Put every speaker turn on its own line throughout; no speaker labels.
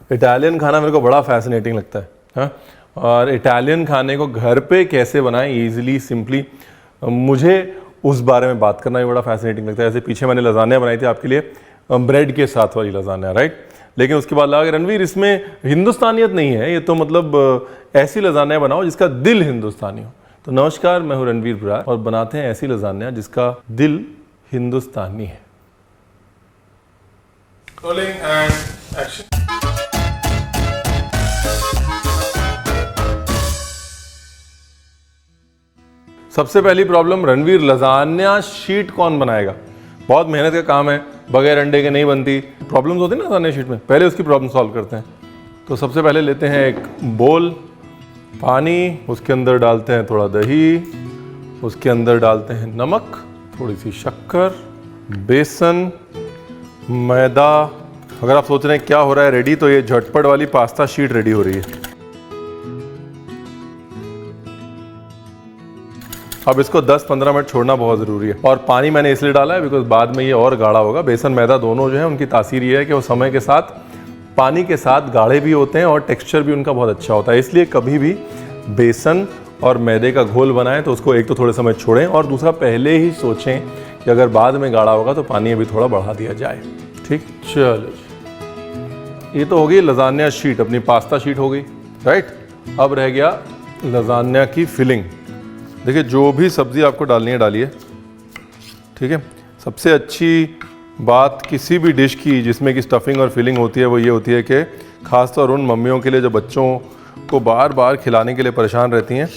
Italian खाना मेरे को बड़ा फैसिनेटिंग लगता है, हाँ। और इटालियन खाने को घर पे कैसे बनाएं ईजिली सिंपली, मुझे उस बारे में बात करना भी बड़ा फैसिनेटिंग लगता है। जैसे पीछे मैंने लजानिया बनाई थी आपके लिए, ब्रेड के साथ वाली लजानिया, राइट। लेकिन उसके बाद लगा कि रणवीर इसमें हिंदुस्तानियत नहीं है, ये तो मतलब ऐसी लजानिया बनाओ जिसका दिल हिंदुस्तानी हो। तो नमस्कार, मैं हूँ रणवीर बरार और बनाते हैं ऐसी लजानिया जिसका दिल हिंदुस्तानी है।
Rolling and action.
सबसे पहली प्रॉब्लम, रणवीर लजानिया शीट कौन बनाएगा? बहुत मेहनत का काम है, बगैर अंडे के नहीं बनती। प्रॉब्लम्स होती है ना लजानिया शीट में, पहले उसकी प्रॉब्लम सॉल्व करते हैं। तो सबसे पहले लेते हैं एक बोल, पानी, उसके अंदर डालते हैं थोड़ा दही, उसके अंदर डालते हैं नमक, थोड़ी सी शक्कर, बेसन, मैदा। अगर आप सोच रहे हैं क्या हो रहा है रेडी, तो ये झटपट वाली पास्ता शीट रेडी हो रही है। अब इसको 10-15 मिनट छोड़ना बहुत ज़रूरी है। और पानी मैंने इसलिए डाला है बिकॉज बाद में ये और गाढ़ा होगा। बेसन मैदा दोनों जो है उनकी तासीर ये है कि वो समय के साथ पानी के साथ गाढ़े भी होते हैं और टेक्सचर भी उनका बहुत अच्छा होता है। इसलिए कभी भी बेसन और मैदे का घोल बनाएं तो उसको एक तो थोड़े समय छोड़ें, और दूसरा पहले ही सोचें कि अगर बाद में गाढ़ा होगा तो पानी अभी थोड़ा बढ़ा दिया जाए। ठीक, चलो ये तो हो गई लजानिया शीट, अपनी पास्ता शीट हो गई, राइट। अब रह गया लजानिया की फिलिंग। देखिए, जो भी सब्ज़ी आपको डालनी है डालिए, ठीक है। सबसे अच्छी बात किसी भी डिश की जिसमें कि स्टफिंग और फिलिंग होती है वो ये होती है कि खासतौर उन मम्मियों के लिए जो बच्चों को बार बार खिलाने के लिए परेशान रहती हैं,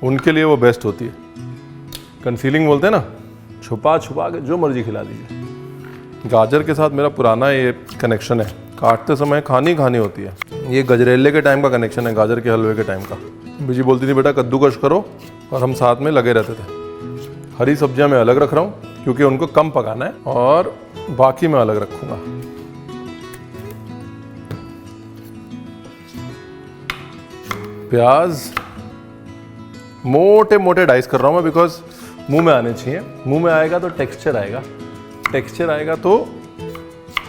उनके लिए वो बेस्ट होती है। कंसीलिंग बोलते हैं ना, छुपा छुपा के जो मर्जी खिला दीजिए। गाजर के साथ मेरा पुराना ये कनेक्शन है, काटते समय खानी होती है। ये गजरेले के टाइम का कनेक्शन है, गाजर के हलवे के टाइम का। बीजी बोलती थी बेटा कद्दूकश करो, और हम साथ में लगे रहते थे। हरी सब्जियां मैं अलग रख रहा हूँ क्योंकि उनको कम पकाना है, और बाकी मैं अलग रखूँगा। प्याज मोटे मोटे डाइस कर रहा हूँ मैं बिकॉज मुंह में आने चाहिए। मुंह में आएगा तो टेक्सचर आएगा, टेक्सचर आएगा तो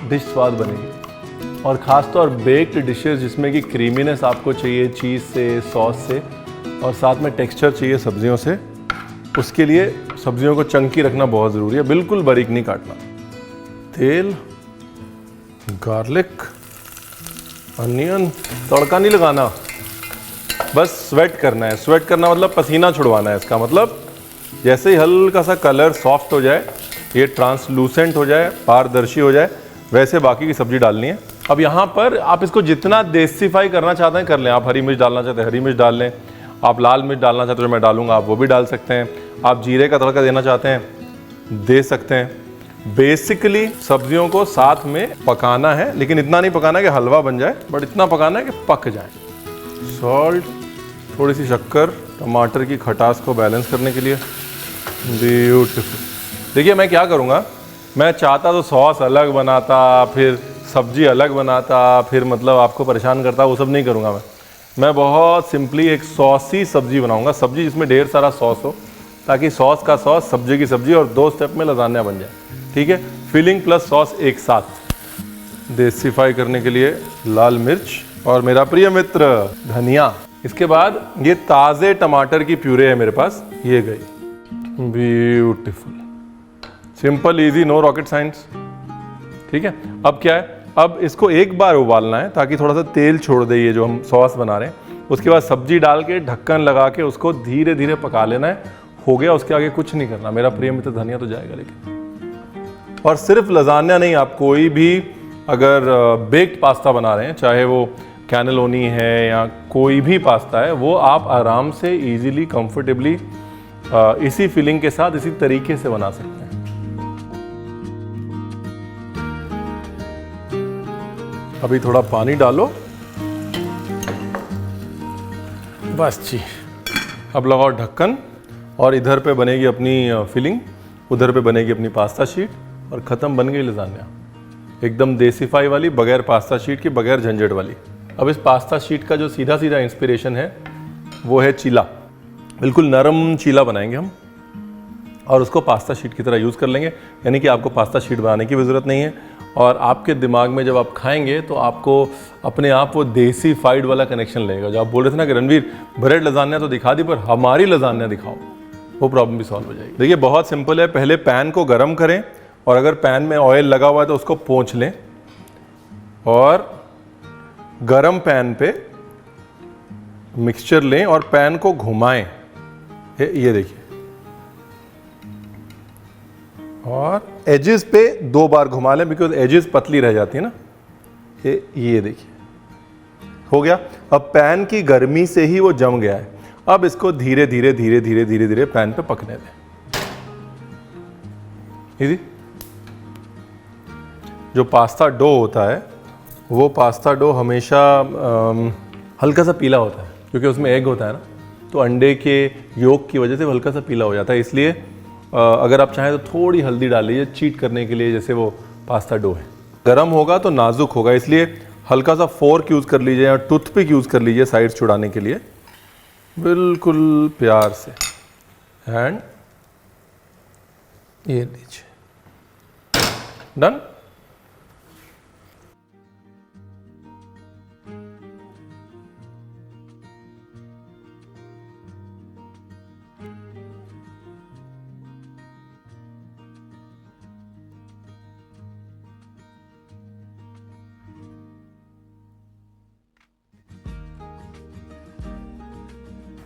डिश स्वाद बनेगी। और ख़ासतौर बेक्ड डिशेस जिसमें कि क्रीमीनेस आपको चाहिए चीज़ से, सॉस से, और साथ में टेक्सचर चाहिए सब्जियों से, उसके लिए सब्जियों को चंकी रखना बहुत ज़रूरी है, बिल्कुल बारीक नहीं काटना। तेल, गार्लिक, अनियन, तड़का नहीं लगाना, बस स्वेट करना है। स्वेट करना मतलब पसीना छुड़वाना है। इसका मतलब जैसे ही हल्का सा कलर सॉफ्ट हो जाए, ये ट्रांसलूसेंट हो जाए, पारदर्शी हो जाए, वैसे बाकी की सब्जी डालनी है। अब यहाँ पर आप इसको जितना देसीफाई करना चाहते हैं कर लें। आप हरी मिर्च डालना चाहते हैं हरी मिर्च डाल लें, आप लाल मिर्च डालना चाहते हो जो मैं डालूंगा आप वो भी डाल सकते हैं, आप जीरे का तड़का देना चाहते हैं दे सकते हैं। बेसिकली सब्जियों को साथ में पकाना है, लेकिन इतना नहीं पकाना कि हलवा बन जाए, बट इतना पकाना है कि पक जाए। सॉल्ट, थोड़ी सी शक्कर, टमाटर की खटास को बैलेंस करने के लिए। ब्यूटीफुल। देखिए मैं क्या करूँगा, मैं चाहता तो सॉस अलग बनाता, फिर सब्जी अलग बनाता, फिर मतलब आपको परेशान करता, वो सब नहीं करूँगा मैं बहुत सिंपली एक सॉसी सब्जी बनाऊंगा। सब्जी जिसमें ढेर सारा सॉस हो, ताकि सॉस का सॉस, सब्जी की सब्जी, और 2 स्टेप में लजानिया बन जाए। ठीक है, फिलिंग प्लस सॉस एक साथ। देसीफाई करने के लिए लाल मिर्च और मेरा प्रिय मित्र धनिया। इसके बाद ये ताज़े टमाटर की प्यूरे है मेरे पास, ये गई। Beautiful, simple easy, no rocket science. ठीक है, अब क्या है, अब इसको एक बार उबालना है ताकि थोड़ा सा तेल छोड़ दे ये जो हम सॉस बना रहे हैं। उसके बाद सब्जी डाल के ढक्कन लगा के उसको धीरे धीरे पका लेना है। हो गया, उसके आगे कुछ नहीं करना। मेरा प्रिय मित्र धनिया तो जाएगा लेकिन। और सिर्फ लजानिया नहीं, आप कोई भी अगर बेक्ड पास्ता बना रहे हैं, चाहे वो कैनेलोनी है या कोई भी पास्ता है, वो आप आराम से ईजिली कंफर्टेबली इसी फिलिंग के साथ इसी तरीके से बना सकते हैं। अभी थोड़ा पानी डालो, बस जी। अब लगाओ ढक्कन, और इधर पे बनेगी अपनी फिलिंग, उधर पे बनेगी अपनी पास्ता शीट, और ख़त्म, बन गई लजानिया। एकदम देसीफाई वाली, बगैर पास्ता शीट की, बगैर झंझट वाली। अब इस पास्ता शीट का जो सीधा सीधा इंस्पिरेशन है वो है चीला। बिल्कुल नरम चीला बनाएंगे हम, और उसको पास्ता शीट की तरह यूज़ कर लेंगे। यानी कि आपको पास्ता शीट बनाने की भी ज़रूरत नहीं है, और आपके दिमाग में जब आप खाएंगे तो आपको अपने आप वो देसी फाइड वाला कनेक्शन लगेगा। जो आप बोल रहे थे ना कि रणवीर ब्रेड लजानिया तो दिखा दी, पर हमारी लजानिया दिखाओ, वो प्रॉब्लम भी सॉल्व हो जाएगी। देखिए बहुत सिंपल है, पहले पैन को गर्म करें और अगर पैन में ऑयल लगा हुआ है तो उसको पोंछ लें और गरम पैन पे मिक्सचर लें और पैन को घुमाएं। ये देखिए, और एजेस पे 2 बार घुमा लें, बिकॉज एजेस पतली रह जाती है ना। ये देखिए हो गया। अब पैन की गर्मी से ही वो जम गया है। अब इसको धीरे धीरे धीरे धीरे धीरे धीरे पैन पे पकने दें। इजी। जो पास्ता डो होता है वो पास्ता डो हमेशा हल्का सा पीला होता है, क्योंकि उसमें एग होता है ना, तो अंडे के योक की वजह से वो हल्का सा पीला हो जाता है। इसलिए अगर आप चाहें तो थोड़ी हल्दी डाल लीजिए चीट करने के लिए, जैसे वो पास्ता डो है। गरम होगा तो नाजुक होगा, इसलिए हल्का सा फोर्क यूज़ कर लीजिए या टूथपिक यूज़ कर लीजिए साइड्स छुड़ाने के लिए, बिल्कुल प्यार से। एंड ये लीजिए, डन।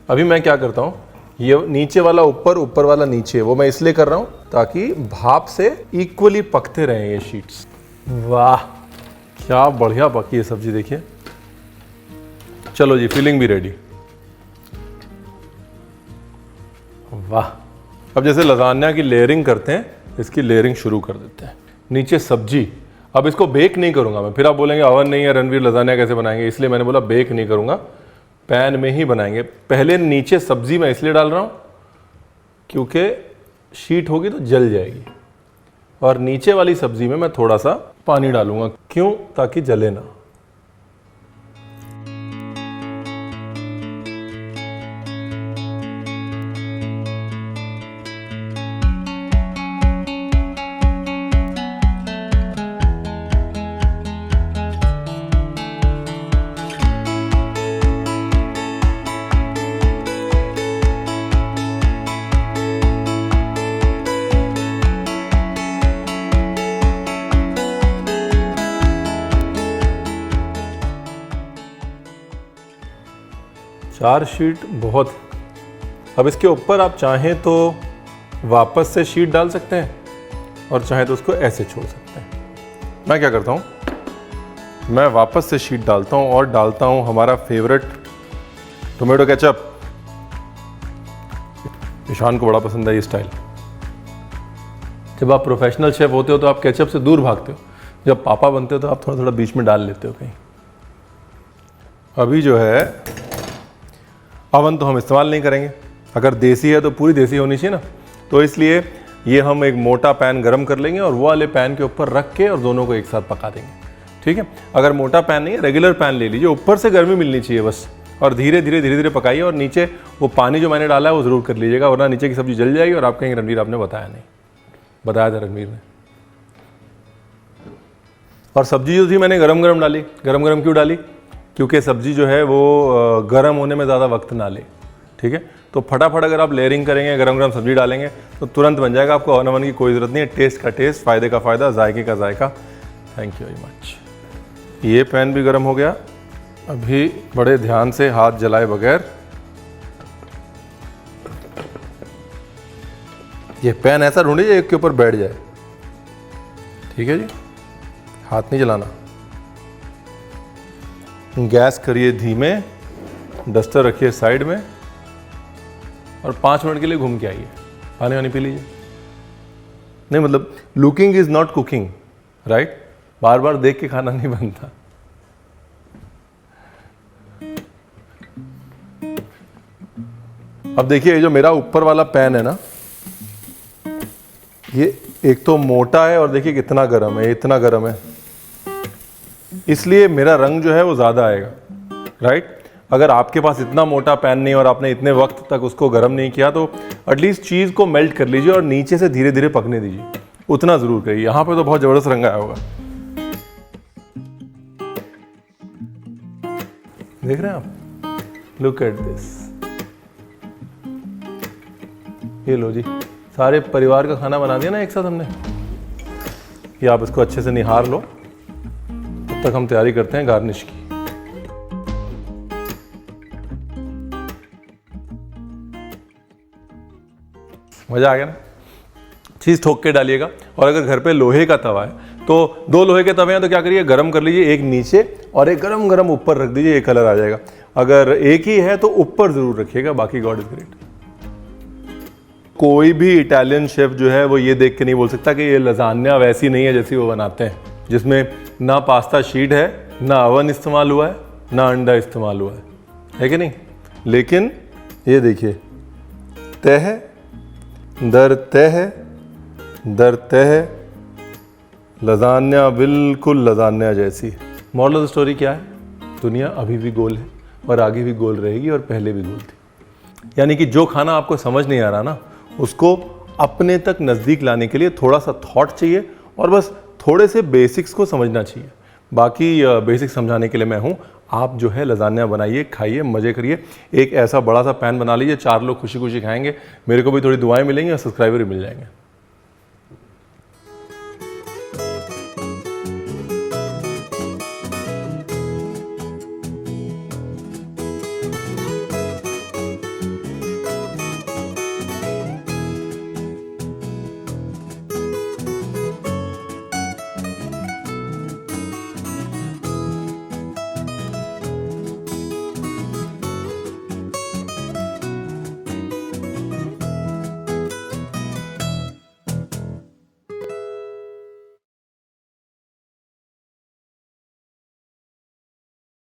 अभी मैं क्या करता हूँ, ये नीचे वाला ऊपर, ऊपर वाला नीचे, वो मैं इसलिए कर रहा हूँ ताकि भाप से इक्वली पकते रहें ये शीट्स। वाह क्या बढ़िया पकी है सब्जी, देखिए। चलो जी, फिलिंग भी रेडी। वाह। अब जैसे लजानिया की लेयरिंग करते हैं, इसकी लेयरिंग शुरू कर देते हैं। नीचे सब्जी। अब इसको बेक नहीं करूँगा मैं, फिर आप बोलेंगे अवन नहीं है रणवीर, लजानिया कैसे बनाएंगे, इसलिए मैंने बोला बेक नहीं करूँगा, पैन में ही बनाएंगे। पहले नीचे सब्जी मैं इसलिए डाल रहा हूँ क्योंकि शीट होगी तो जल जाएगी, और नीचे वाली सब्जी में मैं थोड़ा सा पानी डालूंगा। क्यों? ताकि जले ना। चार शीट बहुत। अब इसके ऊपर आप चाहें तो वापस से शीट डाल सकते हैं और चाहें तो उसको ऐसे छोड़ सकते हैं। मैं क्या करता हूँ, मैं वापस से शीट डालता हूँ और डालता हूँ हमारा फेवरेट टोमेटो केचप। ईशान को बड़ा पसंद है ये स्टाइल। जब आप प्रोफेशनल शेफ होते हो तो आप केचप से दूर भागते हो, जब पापा बनते हो तो आप थोड़ा थोड़ा बीच में डाल लेते हो कहीं। अभी जो है अवन तो हम इस्तेमाल नहीं करेंगे, अगर देसी है तो पूरी देसी होनी चाहिए ना, तो इसलिए ये हम एक मोटा पैन गरम कर लेंगे और वो वाले पैन के ऊपर रख के और दोनों को एक साथ पका देंगे। ठीक है। अगर मोटा पैन नहीं है, रेगुलर पैन ले लीजिए, ऊपर से गर्मी मिलनी चाहिए बस, और धीरे धीरे धीरे धीरे पकाइए। और नीचे वो पानी जो मैंने डाला है वो ज़रूर कर लीजिएगा, वरना नीचे की सब्जी जल जाएगी और आप कहेंगे रणवीर आपने बताया नहीं। बताया था रणवीर ने। और सब्जी जो थी मैंने गरम गरम डाली। गरम गरम क्यों डाली? क्योंकि सब्जी जो है वो गर्म होने में ज़्यादा वक्त ना ले। ठीक है। तो फटाफट अगर आप लेयरिंग करेंगे, गरम गरम सब्जी डालेंगे तो तुरंत बन जाएगा। आपको अवन की कोई ज़रूरत नहीं है। टेस्ट का टेस्ट, फ़ायदे का फ़ायदा, जायके का जायका। Thank you very much. ये पैन भी गर्म हो गया। अभी बड़े ध्यान से हाथ जलाए बगैर, ये पैन ऐसा ढूंढिए एक के ऊपर बैठ जाए। ठीक है जी, हाथ नहीं जलाना। गैस करिए धीमे, डस्टर रखिए साइड में और 5 मिनट के लिए घूम के आइए। पानी वानी पी लीजिए। नहीं मतलब looking is not cooking, right? बार बार देख के खाना नहीं बनता। अब देखिए ये जो मेरा ऊपर वाला पैन है ना, ये एक तो मोटा है और देखिए कितना गर्म है, इतना गर्म है, इसलिए मेरा रंग जो है वो ज़्यादा आएगा, राइट? अगर आपके पास इतना मोटा पैन नहीं और आपने इतने वक्त तक उसको गर्म नहीं किया तो एटलीस्ट चीज़ को मेल्ट कर लीजिए और नीचे से धीरे धीरे पकने दीजिए, उतना ज़रूर करिए। यहाँ पे तो बहुत ज़बरदस्त रंग आया होगा। देख रहे हैं आप, लुक एट दिस। ये लो जी, सारे परिवार का खाना बना दिया ना एक साथ हमने। ये आप इसको अच्छे से निहार लो, तब तक हम तैयारी करते हैं गार्निश की। मजा आ गया ना? चीज़ ठोक के डालिएगा। और अगर घर पे लोहे का तवा है तो 2 लोहे के तवे हैं तो क्या करिए, गरम कर लीजिए, एक नीचे और एक गरम गरम ऊपर रख दीजिए, एक कलर आ जाएगा। अगर एक ही है तो ऊपर जरूर रखिएगा, बाकी गॉड इज ग्रेट। कोई भी इटालियन शेफ जो है वो ये देख के नहीं बोल सकता कि ये लजान्या वैसी नहीं है जैसी वो बनाते हैं, जिसमें ना पास्ता शीट है, ना अवन इस्तेमाल हुआ है, ना अंडा इस्तेमाल हुआ है कि नहीं। लेकिन ये देखिए, तह दर तह दर तह, लजान्या बिल्कुल लजान्या जैसी। मॉरल ऑफ द स्टोरी क्या है? दुनिया अभी भी गोल है और आगे भी गोल रहेगी और पहले भी गोल थी। यानी कि जो खाना आपको समझ नहीं आ रहा ना, उसको अपने तक नज़दीक लाने के लिए थोड़ा सा थॉट चाहिए और बस थोड़े से बेसिक्स को समझना चाहिए। बाकी बेसिक्स समझाने के लिए मैं हूँ। आप जो है लजान्या बनाइए, खाइए, मज़े करिए। एक ऐसा बड़ा सा पैन बना लीजिए, 4 लोग खुशी खुशी खाएंगे, मेरे को भी थोड़ी दुआएं मिलेंगी और सब्सक्राइबर भी मिल जाएंगे।